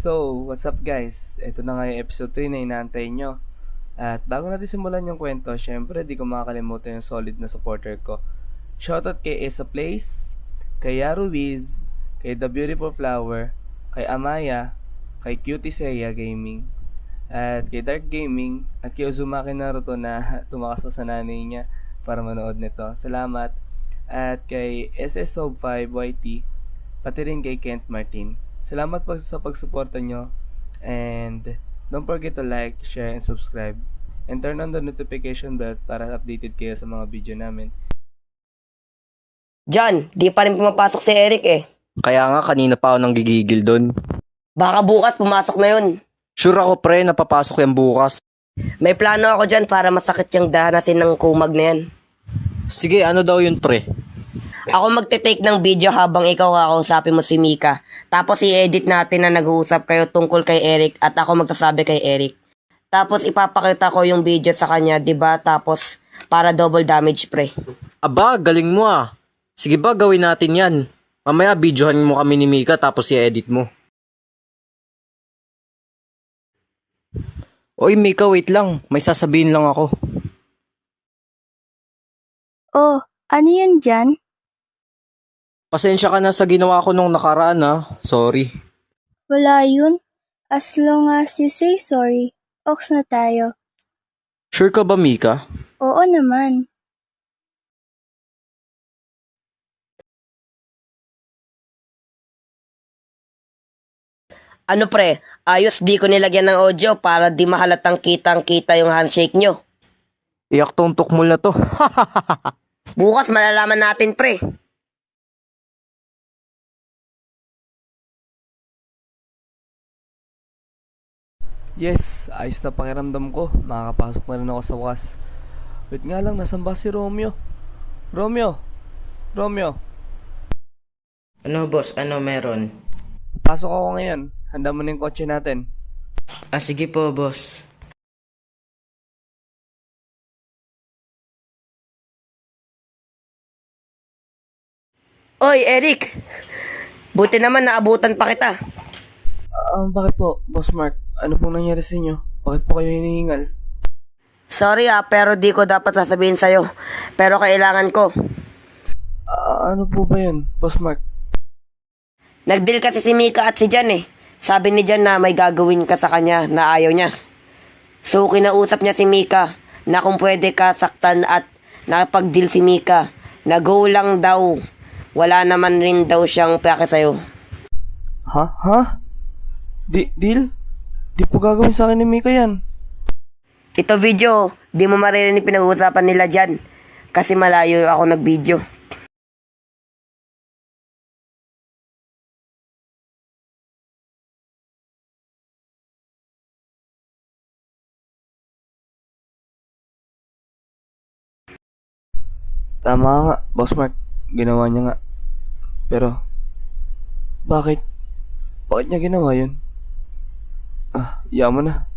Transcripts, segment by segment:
So, what's up guys? Ito na nga yung episode 3 na inaantay nyo. At bago natin simulan yung kwento, syempre di ko makakalimutan yung solid na supporter ko. Shoutout kay Esa Place, kay Yaru Wiz, kay The Beautiful Flower, kay Amaya, kay Cutie Seiya Gaming, at kay Dark Gaming, at kay Uzumaki Naruto na tumakas sa nanay niya para manood nito. Salamat. At kay SSO5YT, pati rin kay Kent Martin. Salamat po sa pagsuporta nyo. And don't forget to like, share, and subscribe. And turn on the notification bell para updated kayo sa mga video namin. John, di pa rin pumapasok si Eric eh. Kaya nga kanina pa ako nang gigigil doon. Baka bukas pumasok na yun. Sure ako pre, napapasok yan bukas. May plano ako dyan para masakit yung danasin ng kumag na yan. Sige, ano daw yun pre? Ako magte-take ng video habang ikaw kakausapin mo si Mika. Tapos i-edit natin na nag-uusap kayo tungkol kay Eric at ako magsasabi kay Eric. Tapos ipapakita ko yung video sa kanya, 'di ba? Tapos para double damage pre. Aba, galing mo ah. Sige ba, gawin natin yan. Mamaya videohan mo kami ni Mika tapos i-edit mo. Oy Mika, wait lang. May sasabihin lang ako. Oh, ano yun dyan? Pasensya ka na sa ginawa ko nung nakaraan ah. Sorry. Wala yun. As long as you say sorry, oks na tayo. Sure ka ba Mika? Oo naman. Ano pre, ayos di ko nilagyan ng audio para di mahalatang kitang-kita yung handshake nyo. Iyak tong tukmol na to. Bukas malalaman natin pre. Yes, ayos na pakiramdam ko. Makakapasok na rin ako sa wakas. Wait nga lang, nasan ba si Romeo? Romeo! Romeo! Ano boss, ano meron? Pasok ako ngayon. Handa mo na yung kotse natin. Sige po boss. Oy Eric! Buti naman naabutan pa kita. Bakit po, Boss Mark? Ano pong nangyari sa inyo? Bakit po kayo hinihingal? Sorry pero di ko dapat sasabihin sa'yo. Pero kailangan ko. Ano po ba yun, Boss Mark? Nag-deal kasi si Mika at si Jan eh. Sabi ni Jan na may gagawin ka sa kanya na ayaw niya. So kinausap niya si Mika na kung pwede ka saktan at nakapag-deal si Mika na go lang daw. Wala naman rin daw siyang pake sa'yo. Ha? Deal? Di po gagawin sa akin ni Mika yan. Ito video, di mo maririnig pinag-uusapan nila Jan. Kasi malayo ako nag-video. Tama nga, Boss Mark. Ginawa niya nga. Pero, bakit? Bakit niya ginawa yun? Yaman na.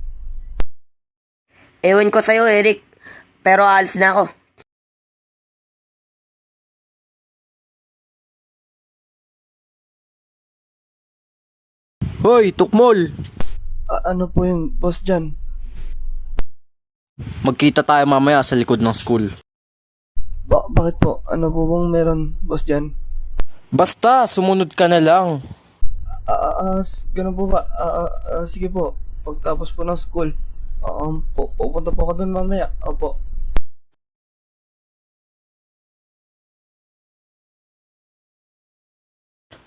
Ewan ko sa'yo Eric, pero alis na ako. Hoy, tukmol! Ano po yun, Boss Jan? Magkita tayo mamaya sa likod ng school. Bakit po? Ano po bang meron, Boss Jan? Basta, sumunod ka na lang. Ganun po ba? Sige po. Pagtapos po ng school, pupunta po ako dun mamaya. Opo.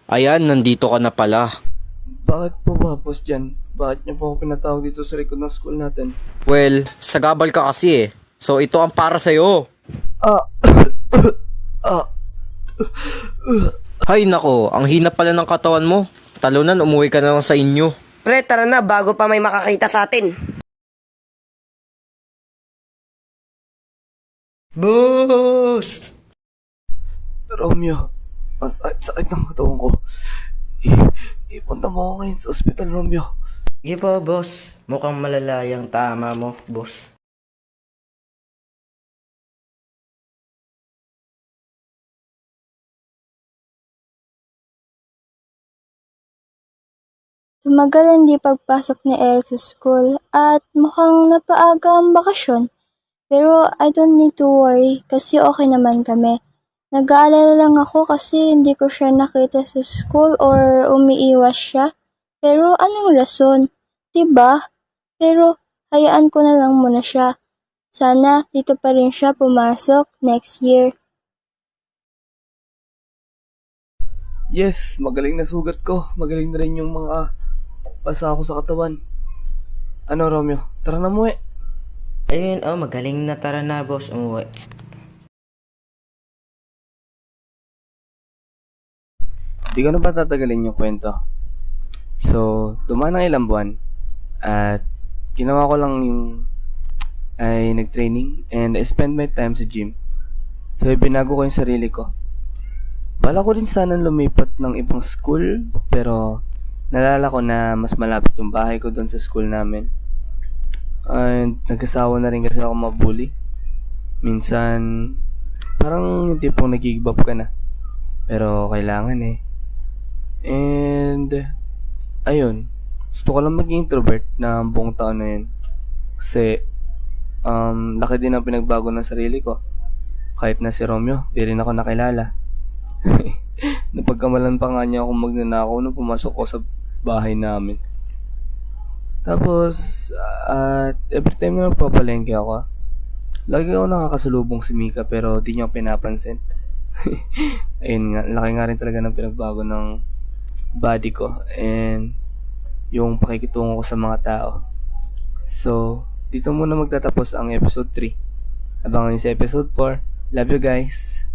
Ayan, nandito ka na pala. Bakit po ba, Boss Jan? Bakit niyo po ako pinatawag dito sa likod ng school natin? Well, sagabal ka kasi eh. So ito ang para sa'yo. Ah, ah, Hay nako, ang hina pala ng katawan mo. Talunan, umuwi ka na lang sa inyo. Pre, tara na bago pa may makakita sa atin. Boss! Romeo, ang sakit ng katawan ko. Ipunta mo ako ngayon sa ospital, Romeo. Sige po boss, mukhang malala yung tama mo boss. Tumagal hindi pagpasok ni Eric sa school at mukhang napaaga ang bakasyon. Pero I don't need to worry kasi okay naman kami. Nag-aalala lang ako kasi hindi ko siya nakita sa school or umiiwas siya. Pero anong rason? 'Di ba? Pero hayaan ko na lang muna siya. Sana dito pa rin siya pumasok next year. Yes, magaling na sugat ko. Magaling na rin yung mga pasa ko sa katawan. Ano, Romeo? Tara na mo Ayun, magaling na, tara na boss, umuwi. Di ko na ba tatagalin yung kwento? So, dumaan ng ilang buwan at ginawa ko lang yung ay nag-training and I spend my time sa gym. So, binago ko yung sarili ko. Bala ko rin sana lumipat ng ibang school pero nalala ko na mas malapit yung bahay ko doon sa school namin. And nagkasawa na rin kasi ako mabully. Minsan, parang yung tipong nag-give up ka na. Pero kailangan eh. And, ayun. Gusto ko lang maging introvert na buong taon na yun. Kasi, laki din ang pinagbago ng sarili ko. Kahit na si Romeo, di rin ako nakilala. Napagkamalan pa nga niya akong magnanakaw nung pumasok ko sa bahay namin. Tapos, at every time na nagpapalengke ako, lagi ako nakakasalubong si Mika pero di niya ako pinapansin. Ayun nga, laki nga rin talaga ng pinagbago ng body ko and yung pakikitungo ko sa mga tao. So, dito muna magtatapos ang episode 3. Abangan niyo sa episode 4. Love you guys!